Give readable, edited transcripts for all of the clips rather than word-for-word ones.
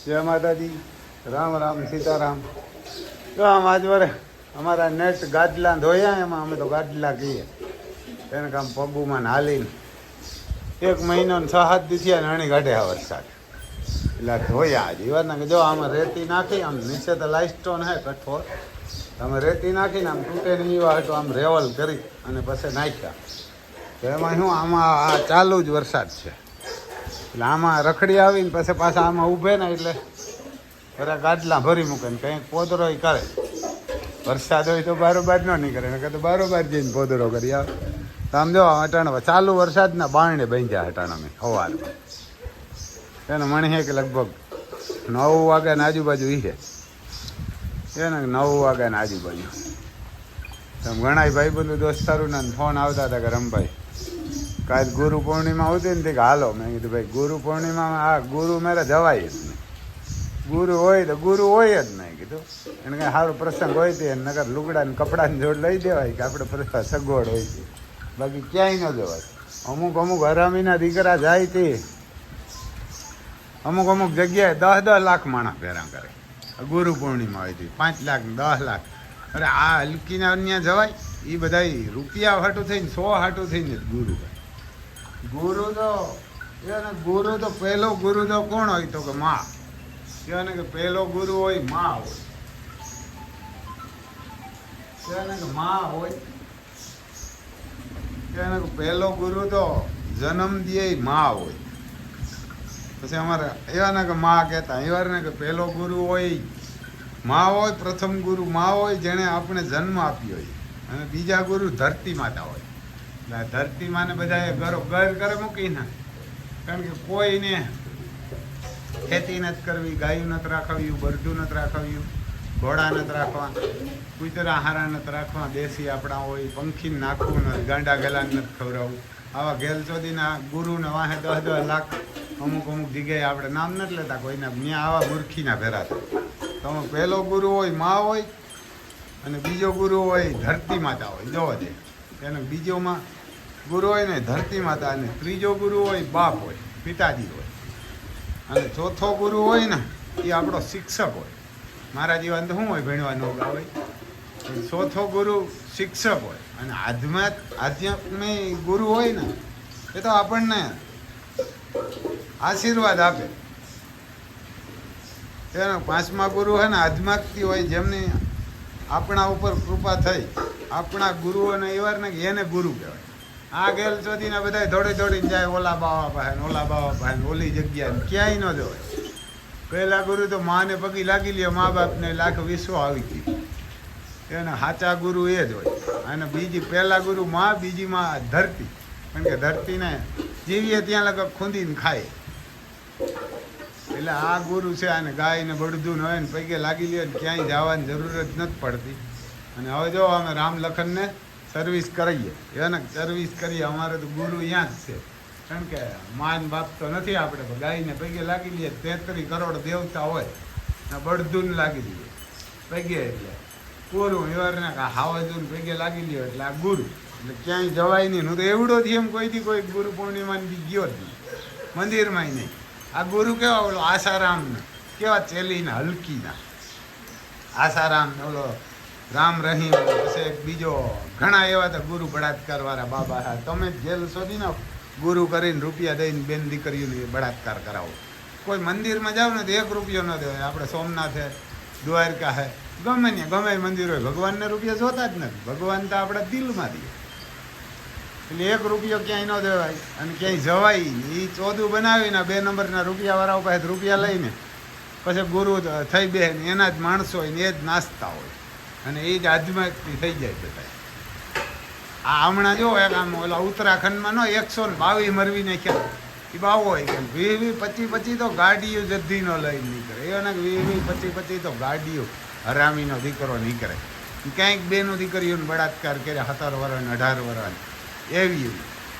જય માતાજી, રામ રામ સીતારામ. તો આમ આજ વરે અમારા નેટ ગાદલા ધોયા, એમાં અમે તો ગાદલા કહીએ એને કામ પગુમાં હાલીને 1 મહિનો ને 6-7 દી થયા નાની કાઢે આ વરસાદ એટલે ધોયા આજે એવાના કે જો આમાં રેતી નાખી, આમ નીચે તો લાઇસ્ટોન હે કઠોર, અમે રેતી નાખીને આમ તૂટે નહીં એવા હતું આમ રેવલ કરી અને પછી નાખ્યા. તો એમાં શું આમાં આ ચાલુ જ વરસાદ છે એટલે આમાં રખડી આવીને પછી પાછા આમાં ઊભે ને એટલે બધા ગાદલા ભરી મૂકે ને કંઈક પોદરો કરે. વરસાદ હોય તો બારોબાર ન નીકળે ને તો બારોબાર જઈને પોદરો કરી આવે. તો આમ જો હટાણા ચાલુ વરસાદના બારણે બાંધ્યા હટાણા મેં સવારમાં એને મણે કે લગભગ 9 વાગ્યાની આજુબાજુ છે એને 9 વાગ્યાની આજુબાજુ. તમે ઘણા ભાઈ બંધુ દોસ્તારોના ફોન આવતા હતા કે રમભાઈ કાલ ગુરુ પૂર્ણિમા આવતી ને કે હાલો. મેં કીધું ભાઈ ગુરુ પૂર્ણિમામાં આ ગુરુ મેરે જવાય જ નહીં, ગુરુ હોય તો ગુરુ હોય જ નહીં કીધું. એને કંઈ સારો પ્રસંગ હોય તે નગર લુગડા ને કપડાની જોડ લઈ દેવાય કે આપણે સગવડ હોય છે, બાકી ક્યાંય ન જવાય. અમુક હરામીના દીકરા જાય તે અમુક જગ્યાએ 10 લાખ માણસ ભેરા કરે. ગુરુ પૂર્ણિમા હોય હતી 5 લાખ 10 લાખ. અરે આ હલકીના ત્યાં જવાય? એ બધા રૂપિયા હાટું થઈને 100 હાટું થઈને ગુરુ ગુરુ તો પહેલો ગુરુ તો કોણ હોય તો કે માં. કહેવાય કે પહેલો ગુરુ હોય માં હોય, કહેવાય કે માં હોય. કહેવાય કે પહેલો ગુરુ તો જન્મ દે માં હોય. પછી અમારે એવા કે માં કહેતા એવા કે પહેલો ગુરુ હોય માં હોય, પ્રથમ ગુરુ માં હોય જેણે આપણે જન્મ આપ્યો હોય, અને બીજા ગુરુ ધરતી માતા હોય. એટલે ધરતી માને બધા ગર કરે મૂકીને, કારણ કે કોઈને ખેતી નથી કરવી, ગાયું નથી રાખવ્યું, બરડું નથી રાખવ્યું, ઘોડા નથી રાખવા, કૂતરા હારા નથી રાખવા, દેશી આપણા હોય, પંખીને નાખવું નથી, ગાંડા ગેલા નથી ખવડાવવું. આવા ગેલ ચોદીના ગુરુને વાહે 10 લાખ અમુક જગ્યાએ આપણે નામ નથી લેતા કોઈના, ત્યાં આવા મૂર્ખીના ભેરા થાય. તો પહેલો ગુરુ હોય માં હોય, અને બીજો ગુરુ હોય ધરતી માતા હોય. જોવા દે એને બીજોમાં ગુરુ હોય ને ધરતી માતા, અને ત્રીજો ગુરુ હોય બાપ હોય, પિતાજી હોય, અને ચોથો ગુરુ હોય ને એ આપણો શિક્ષક હોય. મારા જીવન તો શું હોય ભણવાનું હોય. ચોથો ગુરુ શિક્ષક હોય, અને આધ્યાત્મિક ગુરુ હોય ને એ તો આપણને આશીર્વાદ આપે. એનો 5મા ગુરુ હોય ને આધ્યાત્મિક હોય, જેમની આપણા ઉપર કૃપા થઈ, આપણા ગુરુઓને એવા ને એને ગુરુ કહેવાય. આ ગેલ ચોથીને બધા દોડીને જાય ઓલા બાવા પાસે, ઓલા બાવા પાસે, ઓલી જગ્યાએ ક્યાંય ન જવાય. પહેલા ગુરુ તો માને પગી લાગી લે, મા બાપને લાખ વિશ્વ આવી ગઈ. એને સાચા ગુરુ એ જ હોય. અને બીજી પહેલા ગુરુ માં, બીજી માં ધરતી, કારણ કે ધરતીને જીવીએ ત્યાં લગા ખૂંદીને ખાય. એટલે આ ગુરુ છે. આને ગાય ને બળદું ન હોય ને પૈકે લાગી લે ને ક્યાંય જવાની જરૂર જ નથી પડતી. અને હવે જો અમે રામ લખનને સર્વિસ કરીએ, એને સર્વિસ કરીએ. અમારે તો ગુરુ અહીંયા જ છે, કારણ કે માન બાપ તો નથી આપણે, તો ગાયને પૈકે લાગી લઈએ. 33 કરોડ દેવતા હોય ને બળદું લાગી લઈએ પૈકે, એટલે પૂરું. એવાને હાવાજું પૈકે લાગી લ્યો એટલે આ ગુરુ. એટલે ક્યાંય જવાય નહીં. હું તો એવડો થી એમ કોઈથી કોઈ ગુરુ પૂર્ણિમાની ગયો જ નહીં, મંદિરમાં નહીં. આ ગુરુ કેવા ઓલો આસારામને કેવા ચેલીના હલકીના આસારામ, ઓલો રામ રહીમ, પછી એક બીજો ઘણા એવા તો ગુરુ બળાત્કાર વાળા બાબા હા. તમે જેલ શોધી ના ગુરુ કરીને રૂપિયા દઈને બેન દીકરીઓને બળાત્કાર કરાવો. કોઈ મંદિરમાં જાવ ને તો 1 રૂપિયો ન દેવાય. આપણે સોમનાથ હે, દ્વારકા હે, ગમે મંદિર હોય, ભગવાનને રૂપિયા જોતા જ નથી. ભગવાન તો આપણા દિલમાં દે. એટલે 1 રૂપિયો ક્યાંય ન દેવાય અને ક્યાંય જવાય. એ ચોદું બનાવીને 2 નંબરના રૂપિયાવાળાઓ પાસે રૂપિયા લઈને પછી ગુરુ થઈ બે ને એના જ માણસો હોય ને એ જ નાસ્તા હોય, અને એ જ આધ્યાત્મિક થઈ જાય બધા. આ હમણાં જો એક આમ ઓલા ઉત્તરાખંડમાં 122 મરવી નાખ્યા. એ બાવો હોય કે 20-25 તો ગાડીઓ જદ્દી ન લઈને નીકળે. એને 20-25 તો ગાડીઓ હરામીનો દીકરો નીકળે. ક્યાંક 2 દીકરીઓને બળાત્કાર કર્યા 17 વર્ષ 18 વર્ષ.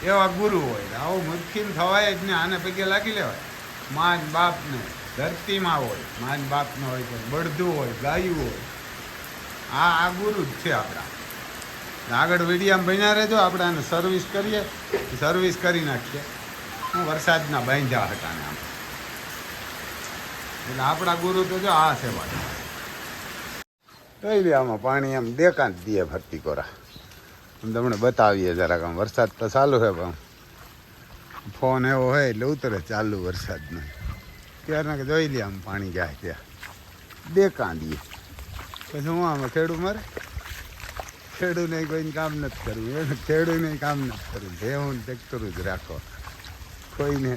એવા ગુરુ હોય. આવું મૂર્ખીને થવાય જ ને. આને પૈકી લાગી લેવાય. માન બાપને ધરતીમાં હોય, માન બાપનો હોય તો બળદું હોય, ગાયું હોય. આ ગુરુ જ છે આપણા. આગળ વિડીયામાં બન્યા રહેજો. આપણે આને સર્વિસ કરીએ, સર્વિસ કરી નાખીએ. વરસાદના બાંધ્યા હતા ને આમ એટલે આપણા ગુરુ તો જો આ છે ભાઈ જોઈ લે આમાં પાણી આમ દેખાં જ દે ભરતી કોરા તમને બતાવીએ જરાક આમ વરસાદ તો ચાલુ છે પણ ફોન એવો હોય એટલે ઉતરે ચાલુ વરસાદનો ત્યારના કે જોઈ લે આમ પાણી જાય ત્યાં દેખાં દઈએ પછી હું આમાં ખેડૂ મારે ખેડૂને કોઈને કામ નથી કરવું એને ખેડૂને કામ નથી કરવું ભેહું ટ્રેક્ટરું જ રાખો કોઈને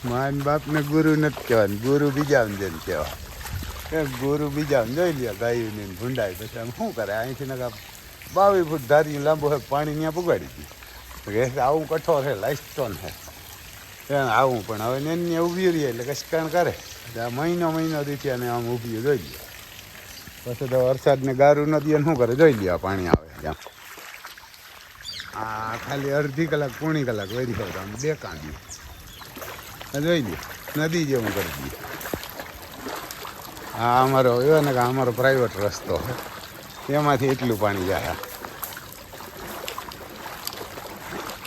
માન બાપને ગુરુ નથી કહેવાનું ગુરુ બીજાને જઈને કહેવાય ગુરુ બીજાને જોઈ લે ગાયું ને ભૂંડાય પછી આમ શું કરે અહીંથી નકા 22 ફૂટ ધારી લાંબો હોય પાણી ત્યાં પુગાડી દીધું કે આવું કઠોર છે લાઈસ્ટોન છે ત્યાં આવું પણ હવે ને ઊભી રહીએ એટલે કશકાણ કરે આ મહિનો દીથી અને આમ ઊભી જોઈ લે પછી તો વરસાદને ગારું નથી અને શું કરે જોઈ લે પાણી આવે ત્યાં આ ખાલી અડધી કલાક પોણી કલાક વરી હોય આમ દેખાં દઈએ જોઈ લે નદી જેવું કરી દઈએ હા અમારો એવો ને કે અમારો પ્રાઇવેટ રસ્તો છે એમાંથી એટલું પાણી જાય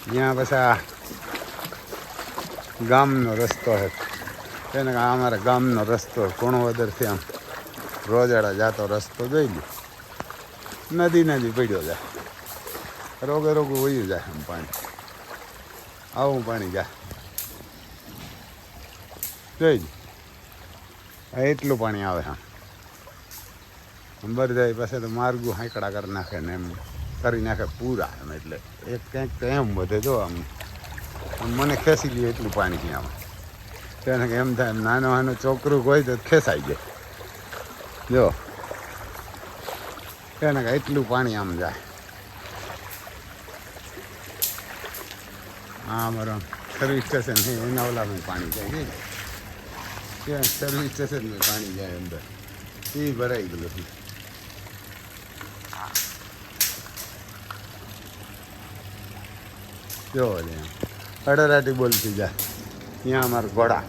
ત્યાં પછી આ ગામનો રસ્તો છે એને અમારા ગામનો રસ્તો કુણવદરથી આમ રોજાડા જાતો રસ્તો જોઈ લે નદી પડ્યો જાય રોગે રોગું વયું જાય આમ પાણી આવું પાણી જાય જોઈ લે એટલું પાણી આવે આમ અંબર જાય પાસે તો માર્ગું હાંકડા કરી નાખે ને એમ કરી નાખે પૂરા એમ એટલે એક કંઈક તો એમ વધે જો આમ મને ખેંચી લે એટલું પાણી આવે તેને એમ થાય નાનો છોકરું હોય તો ખેંચાઈ જાય જો તેને એટલું પાણી આમ જાય હા અમારો સર્વિસ સ્ટેશન છે એના ઓલામાં પાણી જાય ત્યાં સર્વિસ સ્ટેશનમાં પાણી જાય અંદર એ ભરાઈ ગયેલું છે જો અડરાટી બોલતી જાય ત્યાં અમારા ઘોડા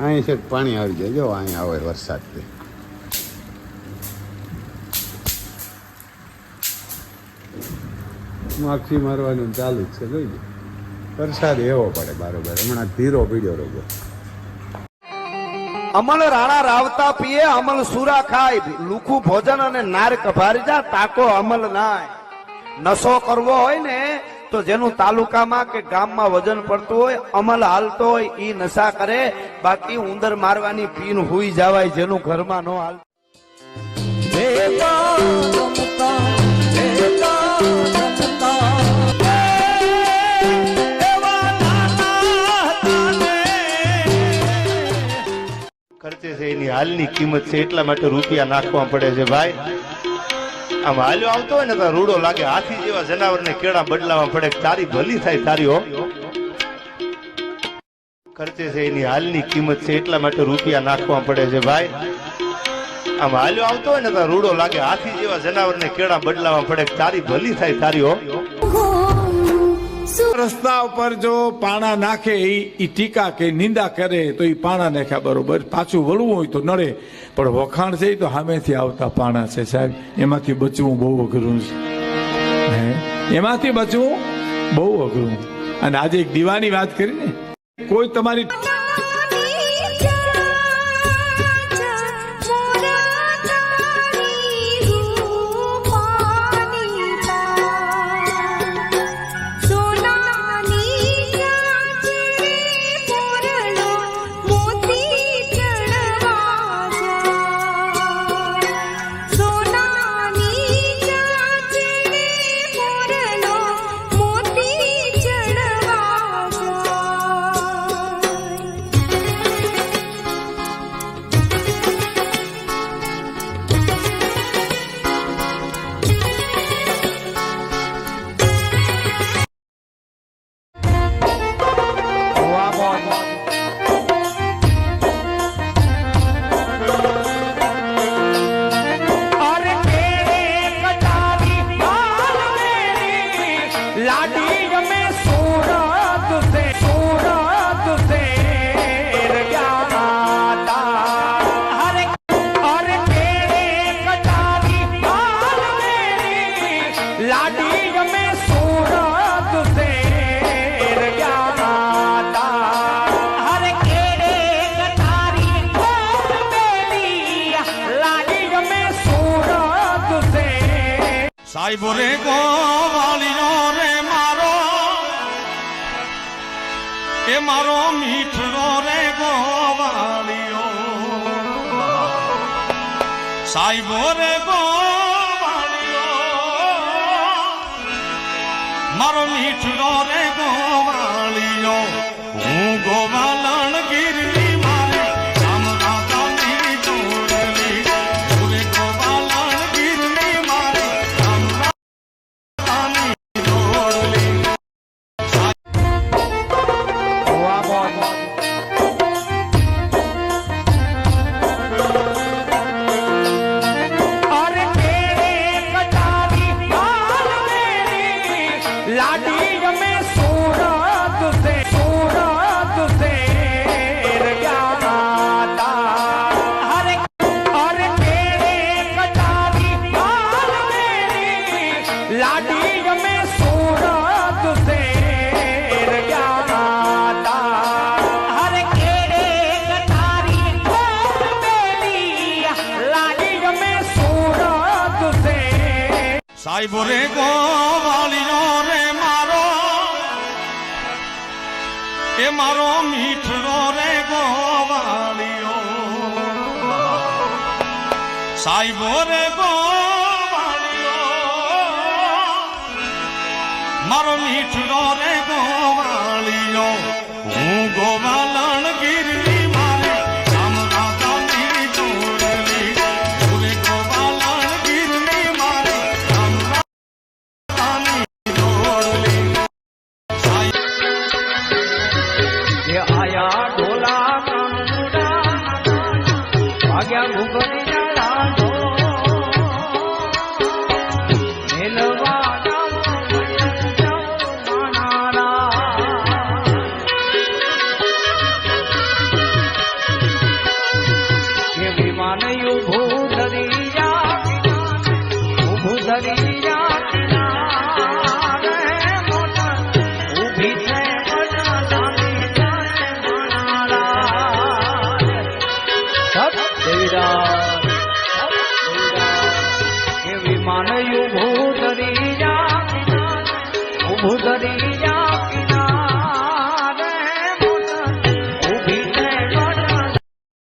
અહીં છે પાણી આવી જાય જો અહીં આવે વરસાદથી માખી મારવાનું ચાલુ જ છે જોઈ લે વરસાદ એવો પડે બરોબર હમણાં ધીરો પીડ્યો રોગો અમલ રાણા રાવતા પીએ અમલ સુરા ખાય લુખું ભોજન અને નાર કભારી જા તાકો અમલ નાય નશો કરવો હોય ને તો જેનું તાલુકામાં કે ગામમાં વજન પડતું હોય અમલ હાલતો હોય ઈ નશા કરે બાકી ઉંદર મારવાની પીન હુઈ જવાય જેનું ઘરમાં નો હાલ ખર્ચે છે એની હાલની કિંમત છે એટલા માટે રૂપિયા નાખવા પડે છે ભાઈ આમ હાલ્યો આવતો હોય ને તો રૂડો લાગે હાથી જેવા જનાવરને કેળા બદલાવા પડે તારી ભલી થાય તારી હો ખર્ચે છે એની હાલની કિંમત છે એટલા માટે રૂપિયા નાખવા પડે છે ભાઈ આમ હાલ્યો આવતો હોય ને તો રૂડો લાગે હાથી જેવા જનાવરને કેળા બદલાવા પડે તારી ભલી થાય તારી હો રસ્તા ઉપર જો પાણા નાખે ઈ ટીકા કે નિંદા કરે તો ઈ પાણા નાખ્યા બરોબર પાછું વળવું હોય તો નડે પણ વખાણ છે તો સામેથી આવતા પાણા છે સાહેબ એમાંથી બચવું બહુ અઘરું છે એમાંથી બચવું બહુ અઘરું અને આજે એક દીવાની વાત કરી ને કોઈ તમારી સાહેબો રે ગોવાળિયો રે મારો એ મારો મીઠડો રે ગોવાળિયો સાહેબો રે ગોવાળિયો મારો મીઠડો રે ગોવાળિયો હું ગોવાલણ ગીરની મારે રામ રાધાની જોડલી હું રે ગોવાલણ ગીરની મારે રામ રાધાની જોડલી अरे तेरे कटारी हाल मेरी लाडी में सूरत से रजाता अरे अरे तेरे कटारी हाल मेरी लाडी में सूरत से रजाता अरे तेरे कटारी हाल मेरी लाडी में सूरत से સાહેબો રે ગોવાળિયો રે મારો એ મારો મીઠડો રે ગોવાળિયો સાહેબો રે ગોવાળિયો મારો મીઠડો રે ગોવાળિયો હું ગોવાલણ ગીરની મારે રામ રાધાની જોડલી હું રે ગોવાલણ ગીરની મારે રામ રાધાની જોડલી ये आया ढोला का मुंडा भाग्या भूगने